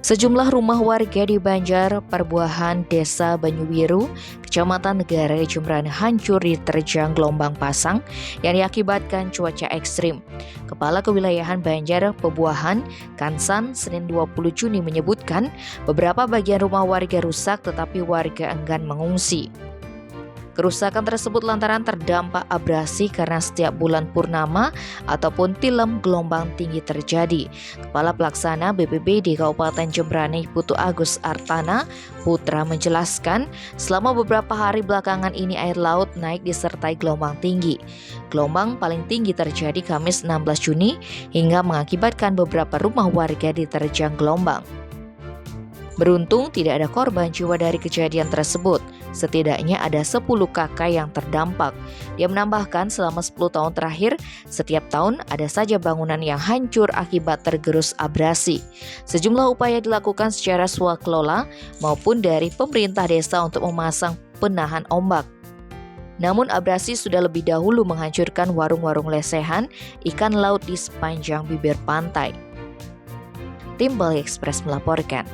Sejumlah rumah warga di Banjar Perbuahan Desa Banyuwiru, Kecamatan Negara Jembrana hancur diterjang gelombang pasang yang diakibatkan cuaca ekstrim. Kepala Kewilayahan Banjar Perbuahan, Kansan, Senin 20 Juni menyebutkan beberapa bagian rumah warga rusak tetapi warga enggan mengungsi. Kerusakan tersebut lantaran terdampak abrasi karena setiap bulan purnama ataupun tilem gelombang tinggi terjadi. Kepala Pelaksana BPBD Kabupaten Jembrana Putu Agus Artana Putra menjelaskan, selama beberapa hari belakangan ini air laut naik disertai gelombang tinggi. Gelombang paling tinggi terjadi Kamis 16 Juni hingga mengakibatkan beberapa rumah warga diterjang gelombang. Beruntung tidak ada korban jiwa dari kejadian tersebut. Setidaknya ada 10 kakak yang terdampak. Dia menambahkan selama 10 tahun terakhir, setiap tahun ada saja bangunan yang hancur akibat tergerus abrasi. Sejumlah upaya dilakukan secara swakelola maupun dari pemerintah desa untuk memasang penahan ombak. Namun abrasi sudah lebih dahulu menghancurkan warung-warung lesehan ikan laut di sepanjang bibir pantai. Tim Bali Express melaporkan.